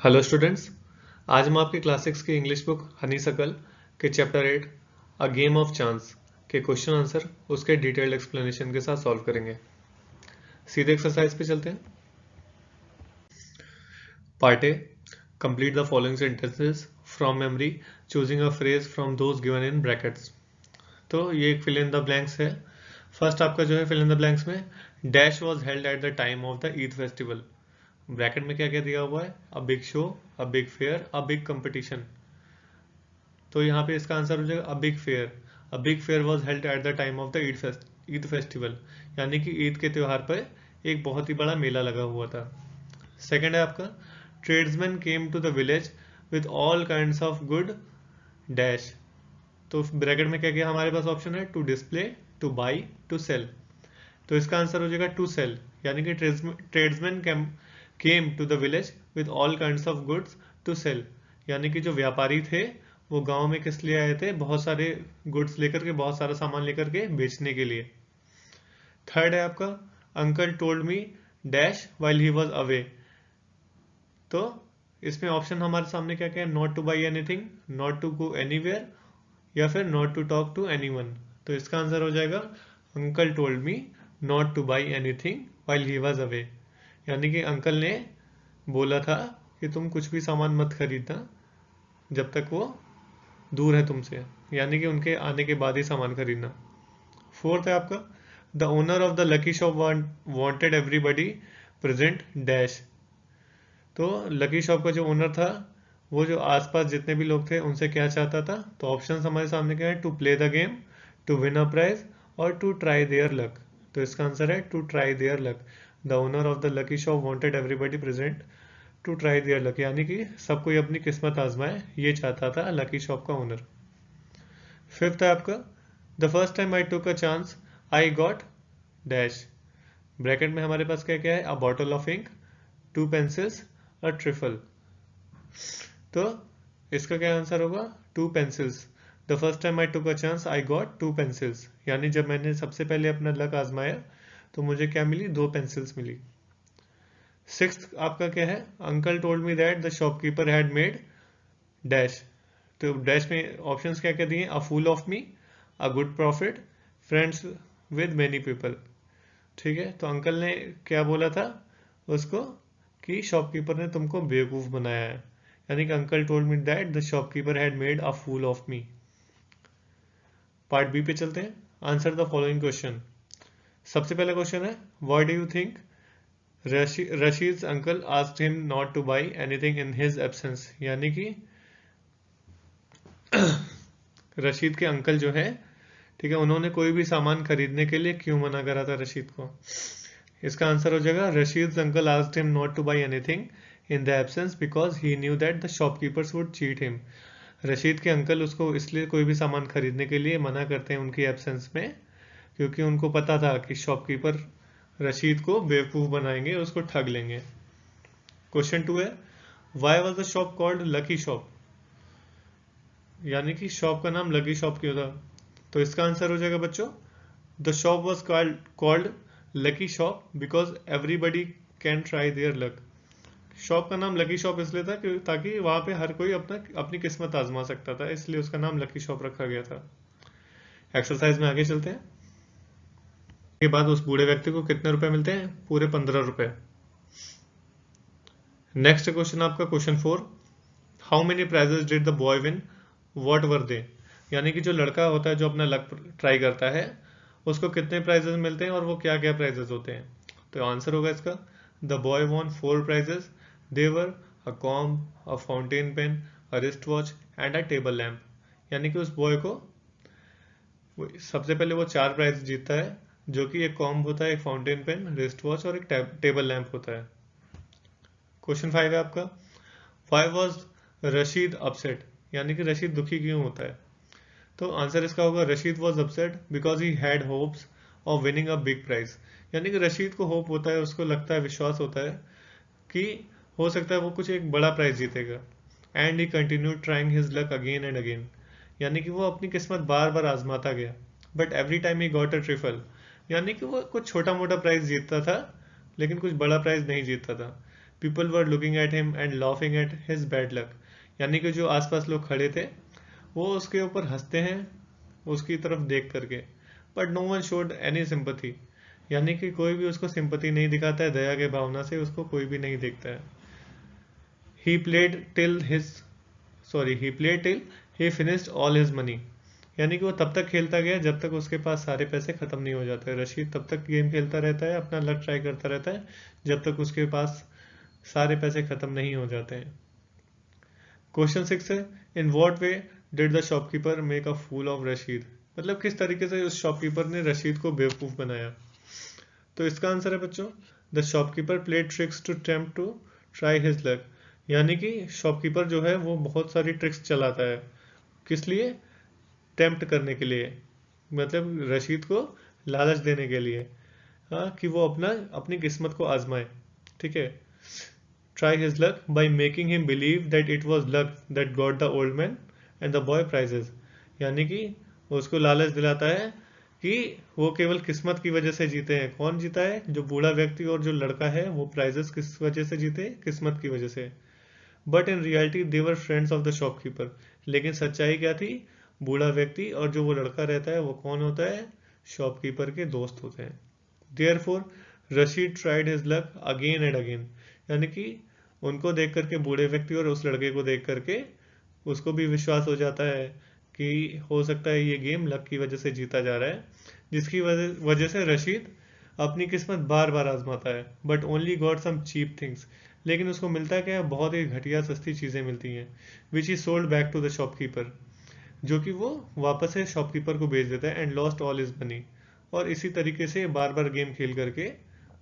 Hello students, आज हम आपकी क्लास 6 की इंग्लिश बुक हनीसकल के chapter 8 a game of chance के क्वेश्चन आंसर उसके डिटेल्ड एक्सप्लेनेशन के साथ सॉल्व करेंगे। सीधे एक्सरसाइज पे चलते हैं। Part A, complete the following sentences from memory choosing a phrase from those given in brackets. तो ये एक फिल इन द ब्लैंक्स है। फर्स्ट आपका जो है फिल इन द ब्लैंक्स में dash was held at the time of the Eid festival. Bracket में क्या क्या दिया हुआ है? A big show, a big fair, a big competition. तो यहाँ पे इसका आंसर हो जाएगा a big fair. A big fair was held at the time of the Eid festival, यानी कि ईद के त्योहार पर एक बहुत ही बड़ा मेला लगा हुआ था। सेकंड है आपका tradesman came to the village with all kind of good dash. तो ब्रैकेट में क्या क्या हमारे पास ऑप्शन है? To display, to buy, to sell. तो इसका आंसर हो जाएगा टू सेल, यानी कि tradesman came to the village with all kind of goods to sell, यानी कि जो व्यापारी थे वो गांव में किस लिए आए थे? बहुत सारे गुड्स लेकर के, बहुत सारा सामान लेकर के बेचने के लिए। थर्ड है आपका uncle told me dash while he was away. तो इसमें ऑप्शन हमारे सामने क्या क्या है? Not to buy anything, not to go anywhere, या फिर not to talk to anyone. तो इसका आंसर हो जाएगा uncle told me not to buy anything while he was away, यानी कि अंकल ने बोला था कि तुम कुछ भी सामान मत खरीदना जब तक वो दूर है तुमसे, यानी कि उनके आने के बाद ही सामान खरीदना। फोर्थ है आपका the owner of the lucky shop wanted everybody present dash. तो लकी शॉप का जो ओनर था वो जो आसपास जितने भी लोग थे उनसे क्या चाहता था? तो ऑप्शन हमारे सामने क्या है? To play the game, to win a prize, और टू ट्राई देयर लक। तो इसका आंसर है to try their luck. The owner of the lucky shop wanted everybody present to try their luck, यानी कि सब कोई अपनी किस्मत आजमाए, ये चाहता था लकी शॉप का ओनर। फिफ्थ है आपका the first time I took a chance I got dash. Bracket में हमारे पास क्या क्या है? A bottle of ink, two pencils, a trifle. तो इसका क्या आंसर होगा? Two pencils. The first time I took a chance I got two pencils, यानी जब मैंने सबसे पहले अपना लक आजमाया तो मुझे क्या मिली? दो पेंसिल्स मिली। सिक्स्थ आपका क्या है? Uncle told me that the shopkeeper had made dash. तो डैश में ऑप्शंस क्या क्या दिए? A fool of me, a good profit, friends with many people. ठीक है, तो अंकल ने क्या बोला था उसको? कि शॉपकीपर ने तुमको बेवकूफ बनाया है, यानी कि uncle told me that the shopkeeper had made a fool of me. Part B पे चलते हैं। Answer the following question. सबसे पहला क्वेश्चन है why do you think Rashid's uncle asked him not to buy anything in his absence, यानी कि रशीद के uncle जो है, ठीक है, उन्होंने कोई भी सामान खरीदने के लिए क्यों मना करा था रशीद को? इसका आंसर हो जाएगा Rashid's uncle asked him not to buy anything in the absence because he knew that the shopkeepers would cheat him. Rashid के अंकल उसको इसलिए कोई भी सामान खरीदने के लिए मना करते हैं उनकी एब्सेंस में, क्योंकि उनको पता था कि शॉपकीपर रशीद को बेवकूफ बनाएंगे, उसको ठग लेंगे। क्वेश्चन टू है why was the shop called lucky shop, यानी कि शॉप का नाम लकी शॉप क्यों था? तो इसका आंसर हो जाएगा बच्चों the shop was called lucky shop because everybody can try their luck. Shop का नाम लकी शॉप इसलिए था ताकि वहां पे हर कोई अपनी किस्मत आजमा सकता था, इसलिए उसका नाम लकी शॉप रखा गया था। एक्सरसाइज में आगे चलते हैं। के बाद उस बूढ़े व्यक्ति को कितने रुपए मिलते हैं? पूरे 15 रुपए। नेक्स्ट क्वेश्चन आपका question 4, how many prizes did the boy win, what were they. यानी कि जो लड़का होता है जो अपना लक ट्राई करता है उसको कितने प्राइजेस मिलते हैं और वो क्या क्या प्राइजेस होते हैं? तो आंसर होगा इसका the boy won 4 prizes, they were a comb, a fountain pen, a wrist watch and a table lamp. यानी कि उस बॉय को सबसे पहले वो 4 प्राइज जीतता है, जो कि एक कॉम्ब होता है, एक फाउंटेन पेन, रिस्ट वॉच और एक टेबल लैम्प होता है। क्वेश्चन 5 है आपका वाई वॉज रशीद अपसेट, यानी कि रशीद दुखी क्यों होता है? तो आंसर इसका होगा Rashid was upset because he had hopes of winning a big prize. यानी कि रशीद को होप होता है, उसको लगता है, विश्वास होता है कि हो सकता है वो कुछ एक बड़ा प्राइज जीतेगा। And he continue trying his luck again and again, यानी कि वो अपनी किस्मत बार बार आजमाता गया, but every time he got a trifle, यानी कि वो कुछ छोटा मोटा प्राइज जीतता था लेकिन कुछ बड़ा प्राइज नहीं जीतता था। People were looking at him and laughing at his bad luck. यानी कि जो आसपास लोग खड़े थे वो उसके ऊपर हंसते हैं उसकी तरफ देख करके, but no one showed any sympathy. यानी कि कोई भी उसको सिंपथी नहीं दिखाता है, दया के भावना से उसको कोई भी नहीं देखता है। He played till his he played till he finished all his money। यानी कि वो तब तक खेलता गया जब तक उसके पास सारे पैसे खत्म नहीं हो जाते। रशीद तब तक गेम खेलता रहता है, अपना लक ट्राई करता रहता है जब तक उसके पास सारे पैसे खत्म नहीं हो जाते हैं। क्वेश्चन 6 है, in what way did the shopkeeper make a fool of Rashid. मतलब किस तरीके से उस शॉपकीपर ने रशीद को बेवकूफ बनाया। तो इसका आंसर है बच्चों, the shopkeeper played tricks to tempt to try his luck. यानी कि शॉपकीपर जो है वो बहुत सारी ट्रिक्स चलाता है, किस लिए, टेम्प्ट करने के लिए, मतलब रशीद को लालच देने के लिए, हाँ, कि वो अपनी किस्मत को आजमाए। ठीक है, try his luck by making him believe that it was luck that got the old man and the boy prizes. यानी कि उसको लालच दिलाता है कि वो केवल किस्मत की वजह से जीते हैं। कौन जीता है, जो बूढ़ा व्यक्ति और जो लड़का है, वो प्राइजेस किस वजह से जीते, किस्मत की वजह से। But in reality they were friends of the shopkeeper. लेकिन सच्चाई क्या थी, बूढ़ा व्यक्ति और जो वो लड़का रहता है वो कौन होता है, शॉपकीपर के दोस्त होते हैं। Therefore Rashid tried his luck again and again. यानी कि उनको देख करके, बूढ़े व्यक्ति और उस लड़के को देख करके उसको भी विश्वास हो जाता है कि हो सकता है ये गेम लक की वजह से जीता जा रहा है, जिसकी वजह से रशीद अपनी किस्मत बार बार आजमाता है, but only got some cheap things. लेकिन उसको मिलता क्या है, बहुत ही घटिया सस्ती चीज़ें मिलती हैं, which he sold back to the shopkeeper, जो कि वो वापस से शॉपकीपर को बेच देता है, and lost all is money. और इसी तरीके से बार बार गेम खेल करके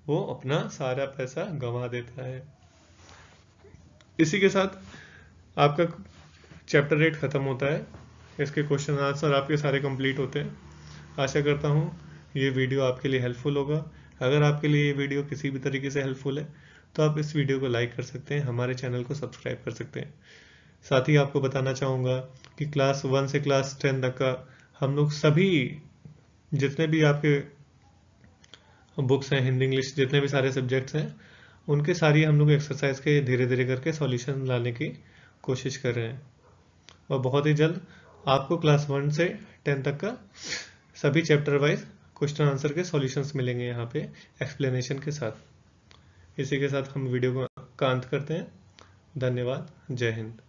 वो अपना सारा पैसा गंवा देता है। इसी के साथ आपका चैप्टर 8 खत्म होता है, इसके क्वेश्चन आंसर आपके सारे कंप्लीट होते हैं। आशा करता हूँ ये वीडियो आपके लिए हेल्पफुल होगा। अगर आपके लिए ये वीडियो किसी भी तरीके से हेल्पफुल है तो आप इस वीडियो को लाइक कर सकते हैं, हमारे चैनल को सब्सक्राइब कर सकते हैं। साथ ही आपको बताना चाहूँगा कि क्लास 1 से क्लास 10 तक का हम लोग सभी जितने भी आपके बुक्स हैं, हिंदी इंग्लिश जितने भी सारे सब्जेक्ट्स हैं, उनके सारी हम लोग एक्सरसाइज के धीरे धीरे करके सॉल्यूशन लाने की कोशिश कर रहे हैं। और बहुत ही जल्द आपको क्लास 1 से 10 तक का सभी चैप्टर वाइज क्वेश्चन आंसर के सॉल्यूशंस मिलेंगे यहाँ पे एक्सप्लेनेशन के साथ। इसी के साथ हम वीडियो का अंत करते हैं। धन्यवाद। जय हिंद।